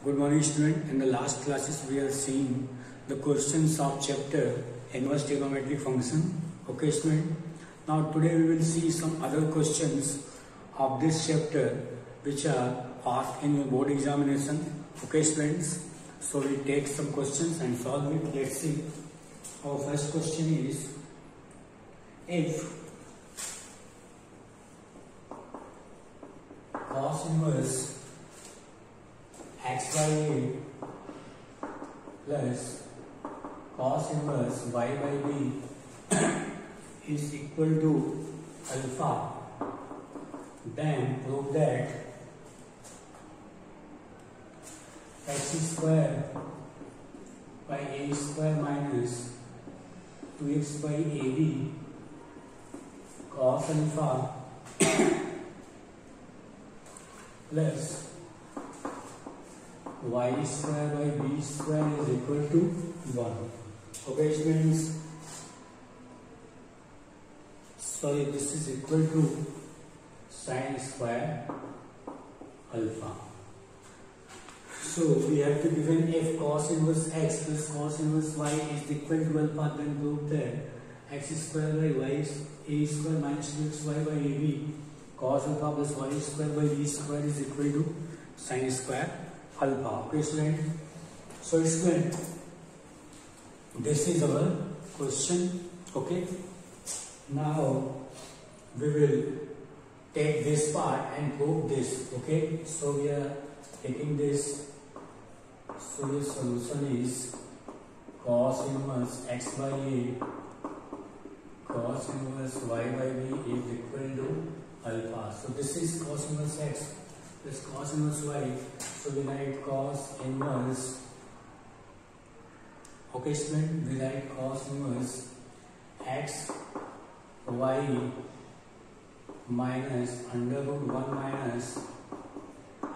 Good morning student. In the last classes we are seeing the questions of chapter inverse trigonometric function. Okay student. Now today we will see some other questions of this chapter which are asked in your board examination. Okay students. So we take some questions and solve it. Let's see. Our first question is, if cos inverse x by a plus cos inverse y by b is equal to alpha, then prove that x square by a square minus 2x by ab cos alpha plus y square by b square is equal to 1. Okay students, sorry, this is equal to sin square alpha. So we have to given if cos inverse x plus cos inverse y is equal to alpha, then prove that x square by y a square minus 2xy by ab cos alpha plus y square by b square is equal to sin square alpha. Okay student, so student, this is our question. Okay, now we will take this part and prove this. Okay, so we are taking this. So the solution is cos inverse x by a cos inverse y by b is equal to alpha. So this is cos inverse x plus cos inverse y. So we write cos inverse. Okay student, we write cos inverse x y minus under root 1 minus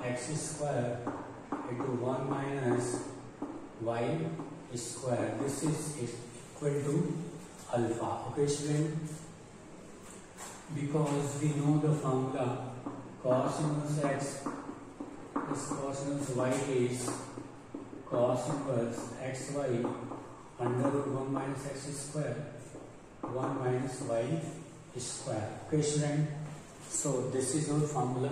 x square into 1 minus y square. This is equal to alpha. Okay student, because we know the formula cos inverse x plus cos inverse y is cos inverse xy under root 1 minus x square 1 minus y square. Okay student, so this is our formula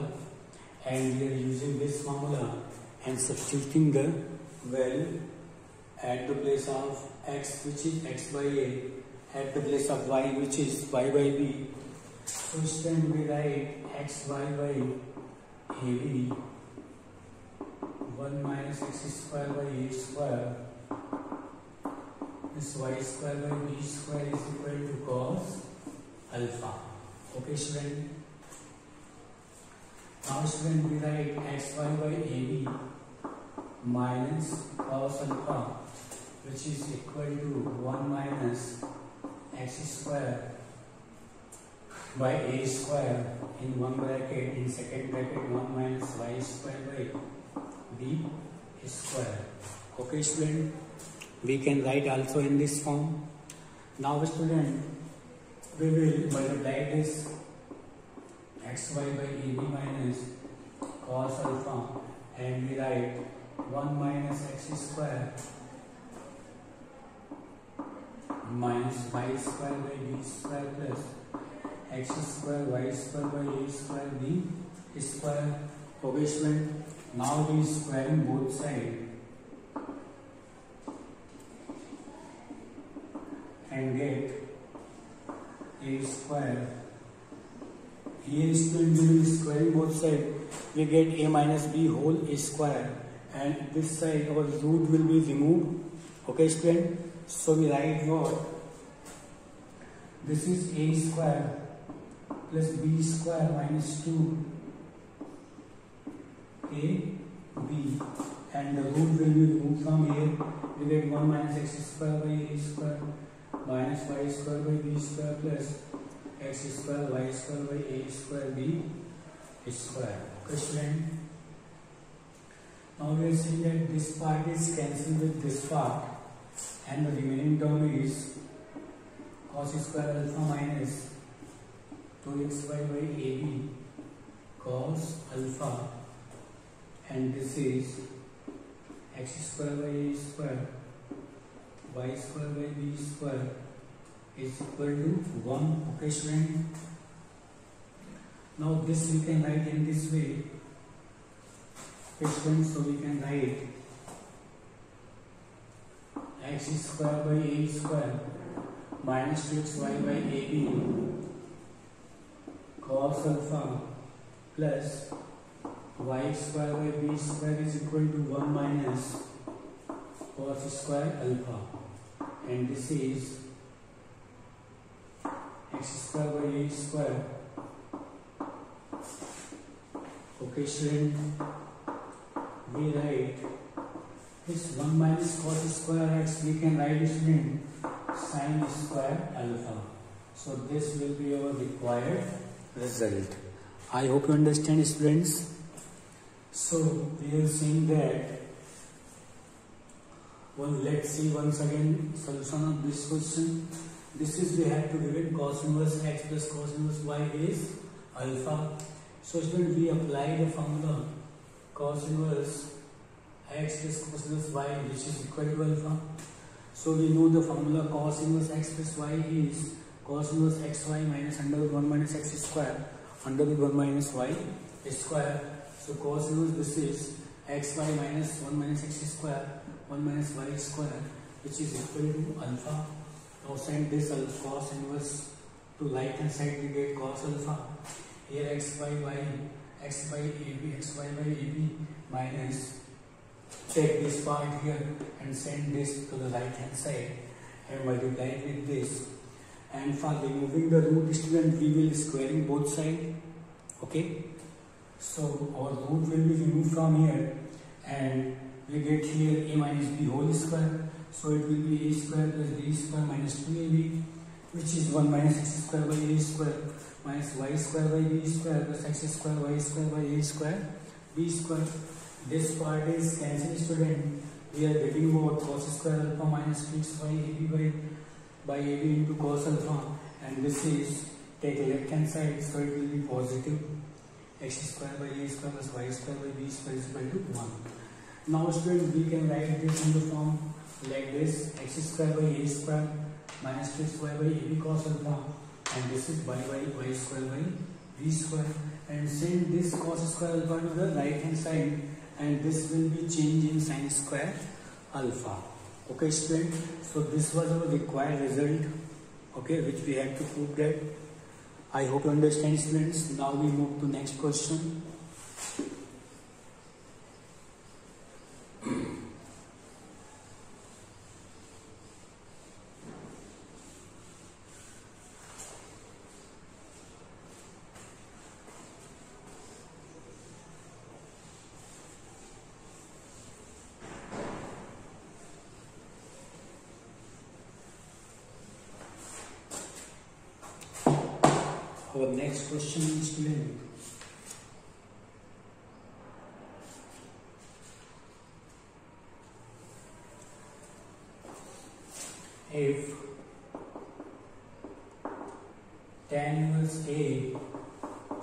and we are using this formula and substituting the value at the place of x, which is x by a, at the place of y, which is y by b. So student, we write xy by ab 1 minus x square by a square this y square by b square is equal to cos alpha. Okay student, now student, we write xy by ab minus cos alpha, which is equal to 1 minus x square by a square in one bracket, in second bracket 1 minus y square by b square. Okay student, we can write also in this form. Now student, we will multiply this xy by ab minus cos alpha and we write 1 minus x square minus y square by b square plus x square y square by a square b square. Okay student, now we squaring both sides and get a square. Here student, we will squaring both sides, we get a minus b whole square and this side our root will be removed. Okay student, so we write what? This is a square plus b square minus 2 a b and the root will be removed from here. We get 1 minus x square by a square minus y square by b square plus x square y square by a square b square. Okay student, now we are seeing that this part is cancelled with this part and the remaining term is cos square alpha minus 2xy by ab cos alpha, and this is x square by a square y square by b square is equal to 1. Okay, student. Now this we can write in this way. Okay, student. So we can write x square by a square minus 2xy by ab cos alpha plus y square by b square is equal to 1 minus cos square alpha, and this is x square by a square. Okay, student, we write this 1 minus cos square x, we can write it in sin square alpha. So this will be our required result. I hope you understand, students. So we are saying that, well, let's see once again solution of this question. This is, we have to divide cos inverse x plus cos inverse y is alpha. So student, we apply the formula cos inverse x plus cos inverse y, which is equal to alpha. So we know the formula cos inverse x plus y is cos inverse xy minus under root 1 minus x square under root 1 minus y square. So cos inverse, this is xy minus 1 minus x square 1 minus y square, which is equal to alpha. Now send this cos inverse to right hand side, we get cos alpha. Here x by y, x by ab, xy by ab minus, take this part here and send this to the right hand side and multiply it with this. And for removing the root, student, we will squaring both sides. Okay, so our root will be removed from here and we get here a minus b whole square. So it will be a square plus b square minus 2ab, which is 1 minus x square by a square minus y square by b square plus x square y square by a square b square. This part is cancelled, student. We are getting about cos square alpha minus 2xy by ab into cos alpha, and this is, take left hand side, so it will be positive x square by a square plus y square by b square is equal to 1. Now student, we can write this in the form like this, x square by a square minus 2xy by ab cos alpha, and this is y square by b square, and send this cos square alpha to the right hand side, and this will be changed in sin square alpha. Okay, student, so this was our required result, okay, which we had to prove that. I hope you understand, students. Now we move to next question. Our next question is, student, if tan inverse A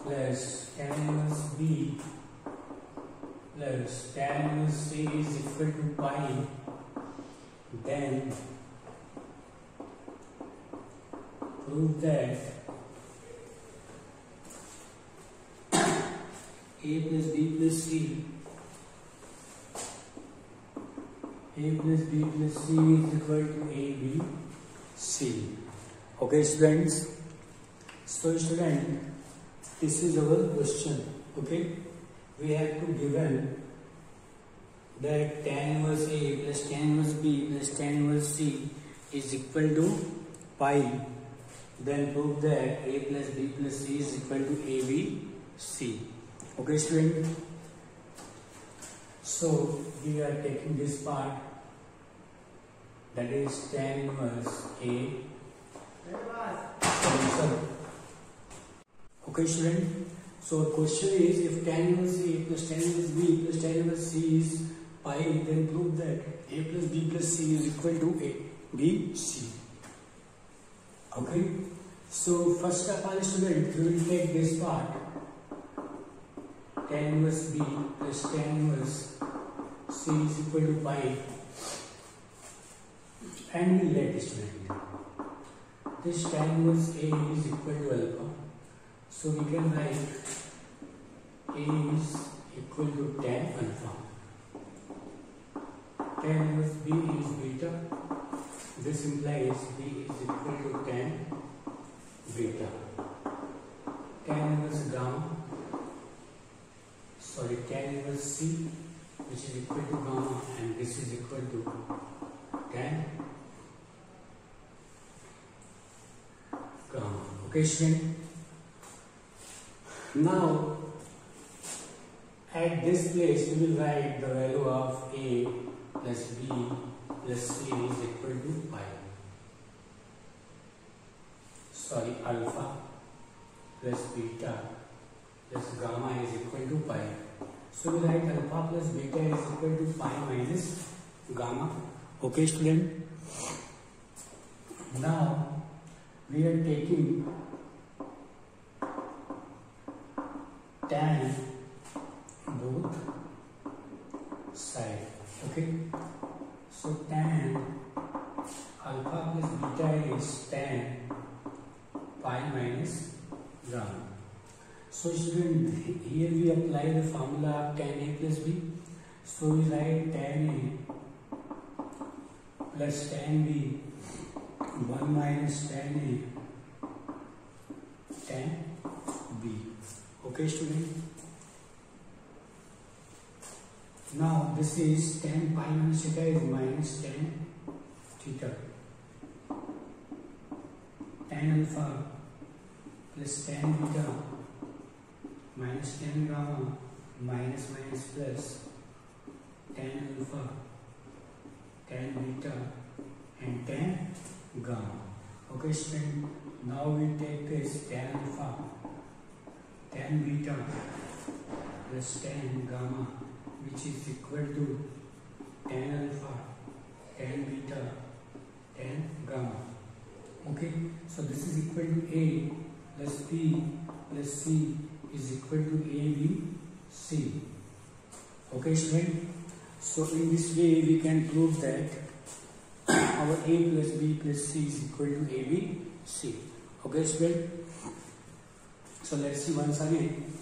plus tan inverse B plus tan inverse C is equal to pi, then prove that A plus B plus C, A plus B plus C is equal to A, B, C. Okay, students. So, student, this is our question. Okay, we have to given that tan inverse A plus tan inverse B plus tan inverse C is equal to pi. Then prove that A plus B plus C is equal to A, B, C. Okay, student. So we are taking this part, that is tan inverse A. Okay, student. So our question is, if tan inverse A plus tan inverse B plus tan inverse C is pi, then prove that A plus B plus C is equal to A, B, C. Okay. So first of all, student, we will take this part, tan inverse B plus tan inverse C is equal to pi, and we let student this tan inverse A is equal to alpha, so we can write A is equal to tan alpha. Tan inverse B is beta. This implies B is equal to tan beta. Tan inverse tan inverse C, which is equal to gamma, and this is equal to tan gamma. Okay, student. Now, at this place, we will write the value of A plus B plus C is equal to pi. Alpha plus beta plus gamma is equal to pi. So we write alpha plus beta is equal to pi minus gamma. Okay, student. Now we are taking tan both side. Okay, so tan alpha plus beta is tan pi minus gamma. So student, here we apply the formula of tan A plus B. So we write tan A plus tan B 1 minus tan A tan B. Okay, student. Now this is tan pi minus theta is minus tan theta. Tan alpha plus tan beta minus tan gamma minus plus tan alpha, tan beta and tan gamma. Okay, student. Now we take this tan alpha, tan beta plus tan gamma, which is equal to tan alpha, tan beta, tan gamma. Okay, so this is equal to A plus B plus C is equal to ABC. Okay, student. So in this way we can prove that our A plus B plus C is equal to ABC. Okay, student. So let's see once again.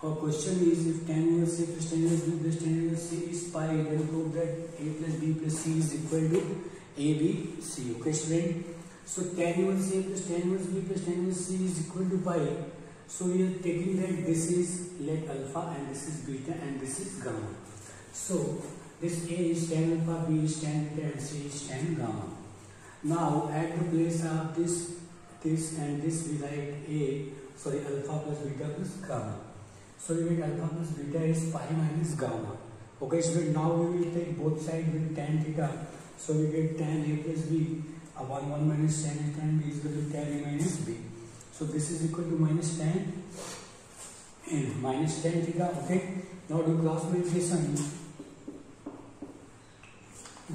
Our question is, if tan inverse A plus tan inverse B plus tan inverse C is pi, then prove that A plus B plus C is equal to ABC. Okay, student. So tan inverse A plus tan inverse B plus tan inverse C is equal to pi. So we are taking that this is let alpha and this is beta and this is gamma. So this A is tan alpha, B is tan beta and C is tan gamma. Now at the place of this and this we write alpha plus beta plus gamma. So we get alpha plus beta is pi minus gamma. Okay, so now we will take both sides with tan theta. So we get tan A plus B. 1 minus tan A tan B is equal to tan A minus B. So this is equal to minus tan theta. Okay. Now do cross multiplication.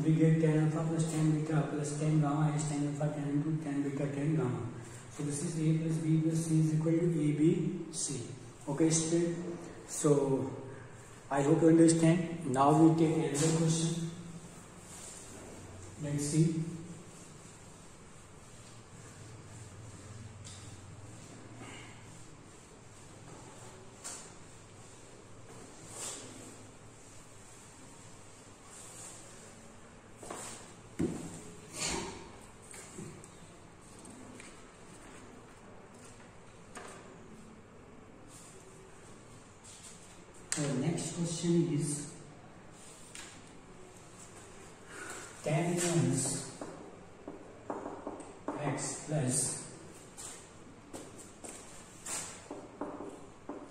We get tan alpha plus tan beta plus tan gamma is tan alpha tan into tan beta tan gamma. So this is A plus B plus C is equal to ABC. Okay, student. So I hope you understand. Now we take another question. Let's see. The next question is tan inverse x plus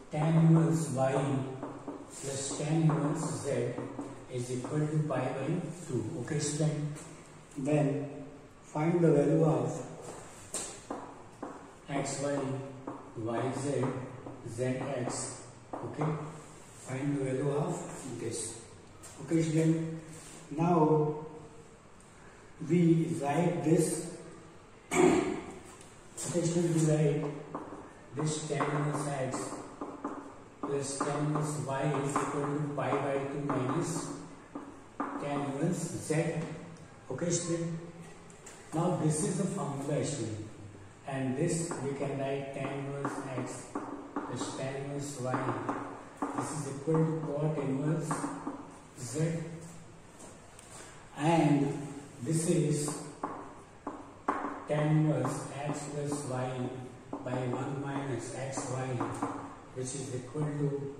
tan inverse y plus tan inverse z is equal to pi by 2. Okay, student. Then find the value of xy, yz, zx. Okay. Find the value of this. Okay, student. Now we write this. Okay, student, we write this tan inverse x plus tan inverse y is equal to pi by 2 minus inverse z. Okay, student. Now this is the formula actually, and this we can write tan inverse x plus tan inverse y. This is equal to cot inverse z, and this is tan inverse x plus y by 1 minus xy, which is equal to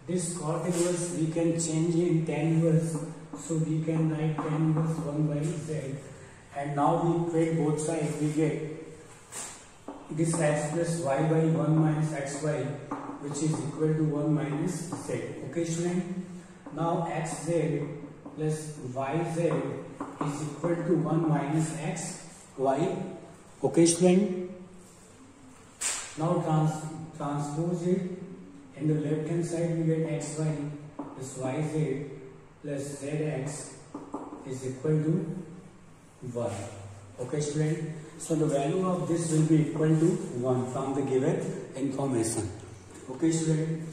this cot inverse we can change in tan inverse, so we can write tan inverse 1 by z, and now we equate both sides, we get this x plus y by 1 minus xy, which is equal to 1 minus z. Okay, student. Now xz plus yz is equal to 1 minus xy. Okay, student. Now transpose it. In the left hand side we get xy plus yz plus zx is equal to 1. Okay, student. So the value of this will be equal to 1 from the given information. Okay, student.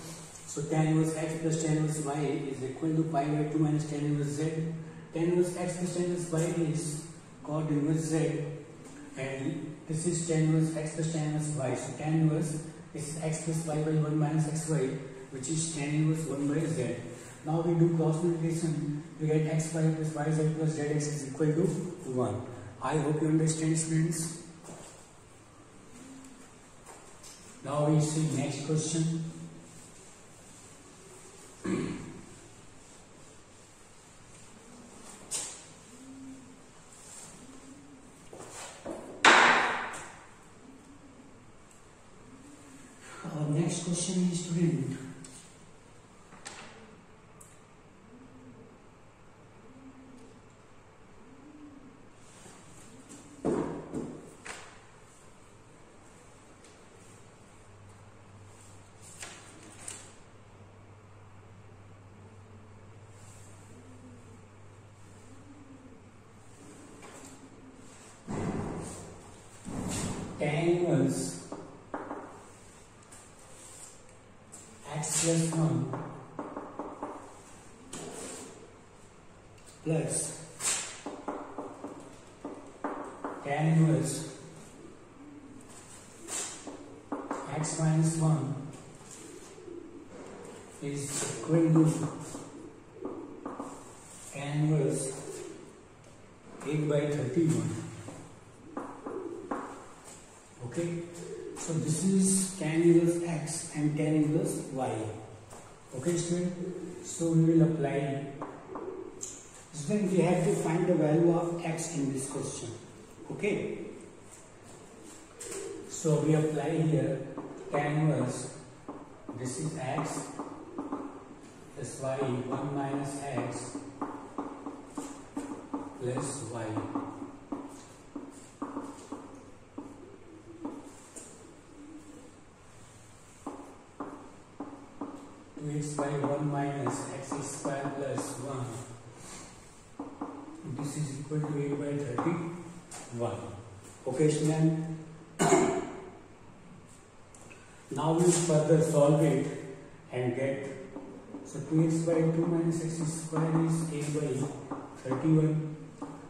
So tan inverse x plus tan inverse y is equal to pi by 2 minus tan inverse z. Tan inverse x plus tan inverse y is cot inverse z, and this is tan inverse x plus tan inverse y. So tan inverse is x plus y by 1 minus xy, which is tan inverse 1 by z. Now we do cross multiplication, we get xy plus yz plus zx is equal to 1. I hope you understand, students. Now we see next question. Our next question is, student, tan inverse x plus 1 plus tan inverse x minus 1 is equal to tan inverse 8 by 31. Okay, so this is tan inverse x and tan inverse y. Okay, student. So we will apply. Then we have to find the value of x in this question. Okay. So we apply here tan inverse. This is x plus y 1 minus x plus y. 2x by 1 minus x square plus 1. This is equal to 8 by 31. Okay, student. Now we further solve it and get, so 2x by 2 minus x square is 8 by 31.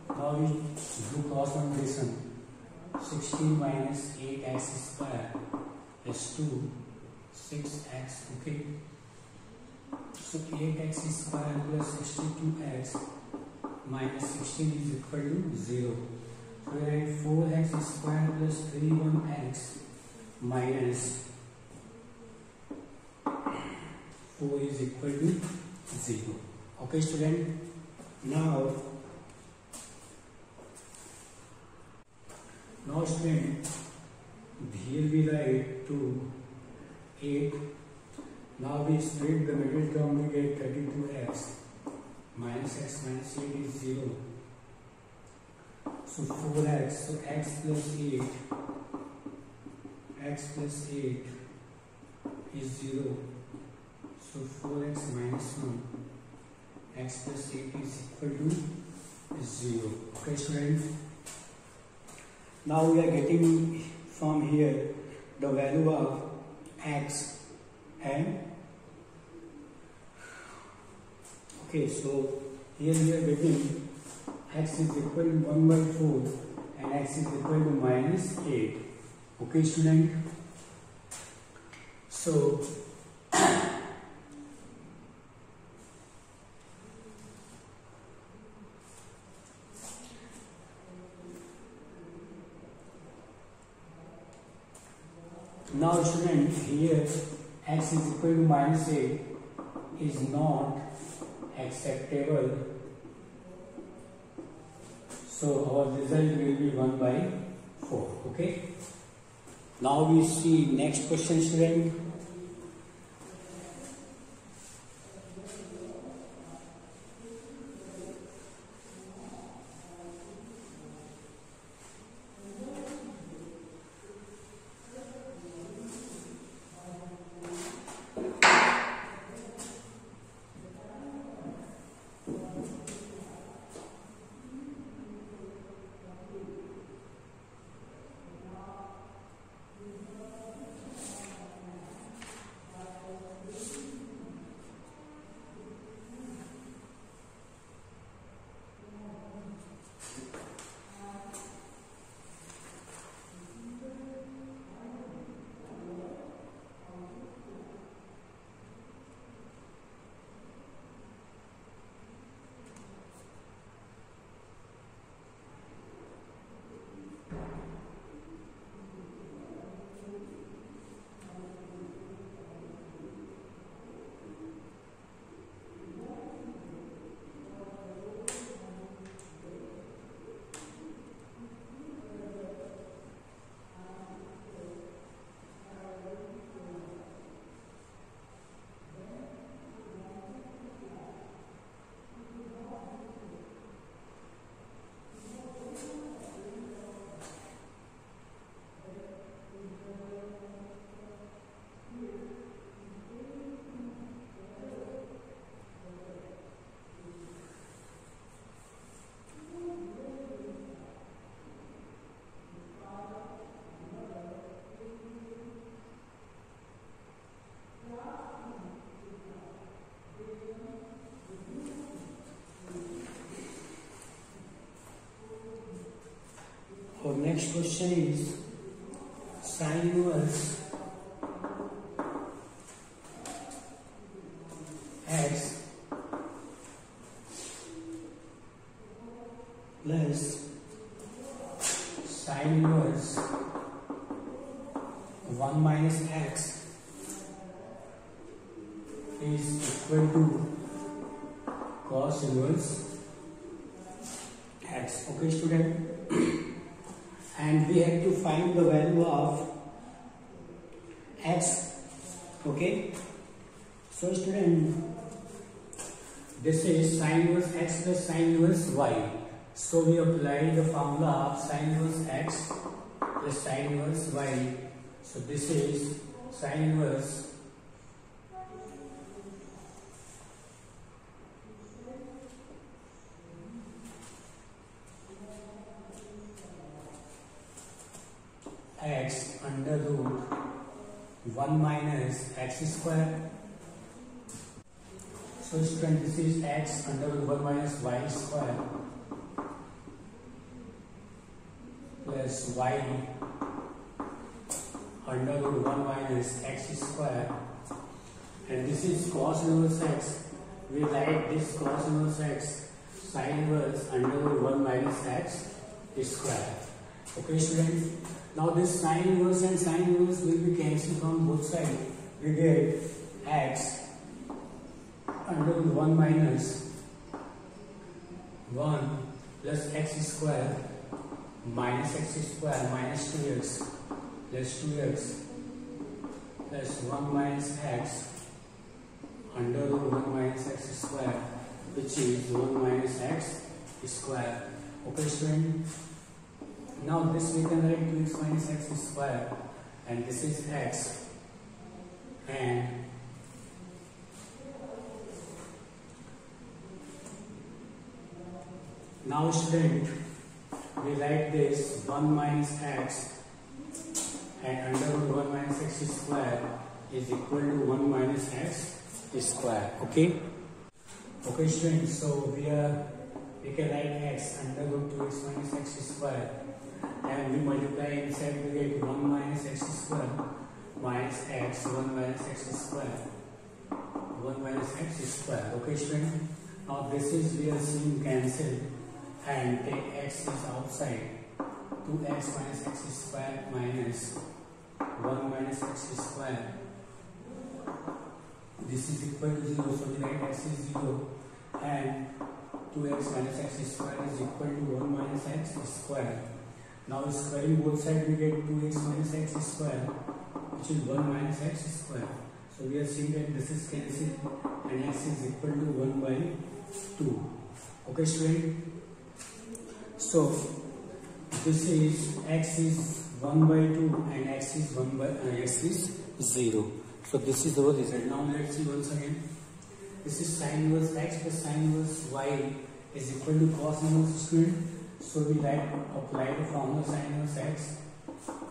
Now we do cross multiplication. 16 minus 8x square is 2, 6x. Okay. So 8x square plus 62x minus 16 is equal to 0. So we write 4x square plus 31x minus 4 is equal to 0. Okay, student. Now student, here we write 2, 8. Now we split the middle term, we get 32x minus x minus 8 is 0. So 4x, so x plus 8 is 0. So 4x minus 1, x plus 8 is equal to 0. Okay, students. Now we are getting from here the value of x and okay, so here we are getting x is equal to 1 by 4 and x is equal to minus 8. Okay, student? So, now student, here x is equal to minus 8 is not acceptable. So our result will be 1 by 4. Okay. Now we see next question, student. Our next question is sin inverse x plus sin inverse 1 minus x is equal to cos inverse x. Okay, student? And we have to find the value of x. Okay, so student, this is sin inverse x plus sin inverse y. So we apply the formula of sin inverse x plus sin inverse y. So this is sin inverse x under root 1 minus x square. So student, this is x under root 1 minus y square plus y under root 1 minus x square, and this is cos inverse x. We write this cos inverse x sin inverse under root 1 minus x square. Okay, students? Now this sin inverse and sin inverse will be cancelled from both sides. We get x under root 1 minus 1 plus x square minus x square minus 2x plus 2x plus 1 minus x under root 1 minus x square, which is 1 minus x square. Okay, student? Now this we can write 2x minus x square, and this is x, and now student, we write this 1 minus x and under root 1 minus x square is equal to 1 minus x square. Okay. Okay students, so we can write x under root 2x minus x square, and we multiply inside, we get 1 minus x square minus x, 1 minus x square, 1 minus x square. Okay students, now this is, we are seeing cancel and take x is outside, 2x minus x square minus 1 minus x square. This is equal to 0, so we write x is 0 and 2x minus x square is equal to 1 minus x square. Now squaring both sides, we get 2x minus x square, which is 1 minus x square. So we are seeing that this is cancelled and x is equal to 1 by 2. Okay student, so this is x is 1 by 2 and x is 0. So this is our result. Now let's see once again. This is sin inverse x plus sin inverse y is equal to cos inverse student. So we apply the formula sin inverse x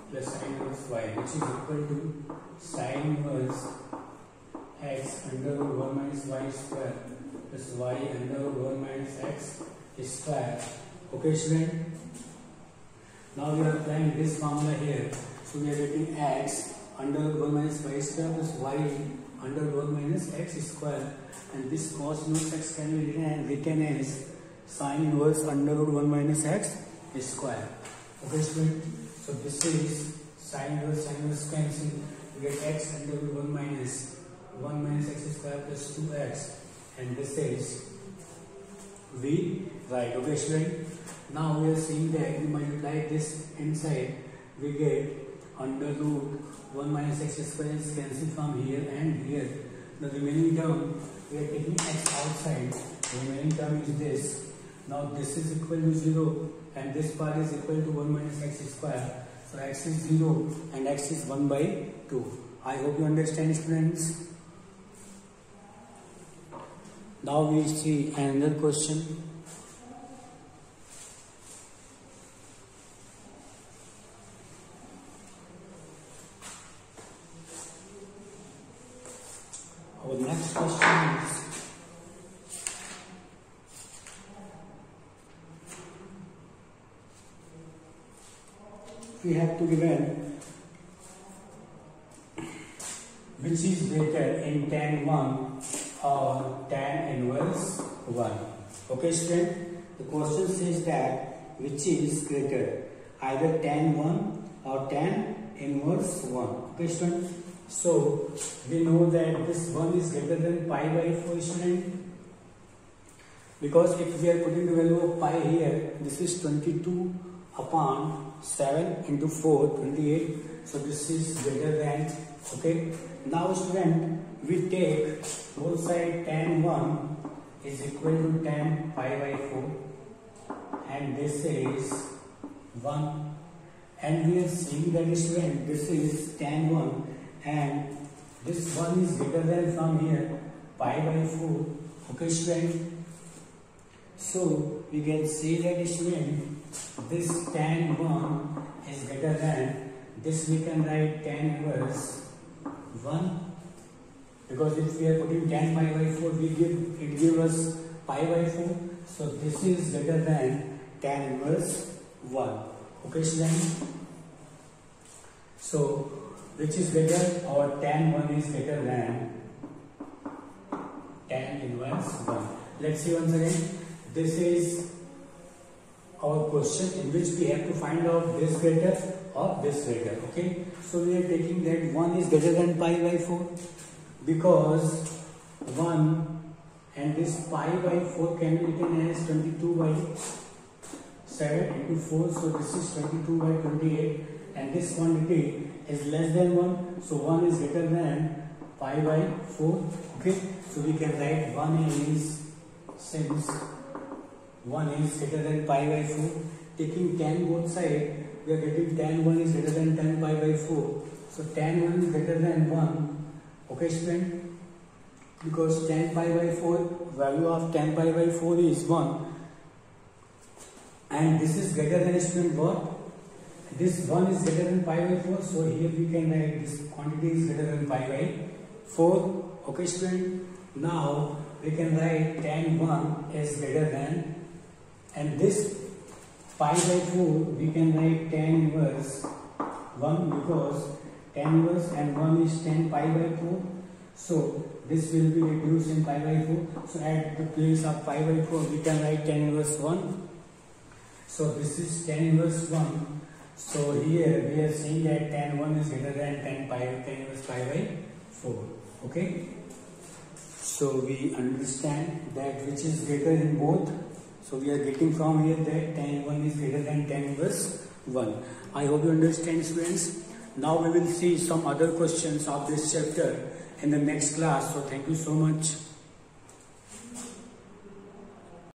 plus sin inverse y, which is equal to sin inverse x under root 1 minus y square plus y under root 1 minus x square. Okay student, now we are applying this formula here. So we are getting x under root 1 minus y square plus y under root 1 minus x square, and this cos inverse x can be written as sin inverse under root 1 minus x square. Okay student, so this is sin inverse cancel, we get x under root 1 minus x square plus 2x, and this is we write. Okay student, now we are seeing that we multiply this inside, we get under root 1 minus x square is cancelled from here and here. The remaining term, we are taking x outside, the remaining term is this. Now this is equal to 0 and this part is equal to 1 minus x square. So x is 0 and x is 1 by 2. I hope you understand students. Now we see another question. Our next question is, we have to given which is greater in tan 1 or tan inverse 1. Okay student, the question says that which is greater, either tan 1 or tan inverse 1. Okay student, so we know that this 1 is greater than pi by 4 student, because if we are putting the value of pi here, this is 22 upon 7 into 4, 28. So this is greater than. Okay, now student, we take both side tan 1 is equal to tan pi by 4 and this is 1, and we are seeing that student, this is tan 1 and this 1 is greater than from here pi by 4. Okay student, so we can say that student, this tan 1 is greater than this, we can write tan inverse 1, because if we are putting tan pi by 4, it gives us pi by 4, so this is greater than tan inverse 1. Okay student, so which is greater, our tan 1 is greater than tan inverse 1. Let's see once again. This is our question in which we have to find out this greater or this greater. Okay, so we are taking that 1 is greater than pi by 4, because 1 and this pi by 4 can be written as 22 by 7 into 4, so this is 22 by 28, and this quantity is less than 1, so 1 is greater than pi by 4. Okay, so we can write 1 is, since 1 is greater than pi by 4, taking tan both sides, we are getting tan 1 is greater than tan pi by 4, so tan 1 is greater than 1. Okay student, because tan pi by 4, value of tan pi by 4 is 1, and this is greater than student what? This 1 is greater than pi by 4, so here we can write this quantity is greater than pi by 4. Okay student, now we we can write tan 1 is greater than, and this pi by 4 we can write tan inverse 1, because tan inverse and 1 is tan pi by 4. So this will be reduced in pi by 4. So at the place of pi by 4 we can write tan inverse 1. So this is tan inverse 1. So here we are saying that tan 1 is greater than tan inverse pi by 4. Okay. So we understand that which is greater in both. So we are getting from here that tan 1 is greater than tan inverse 1. I hope you understand, students. Now we will see some other questions of this chapter in the next class. So thank you so much.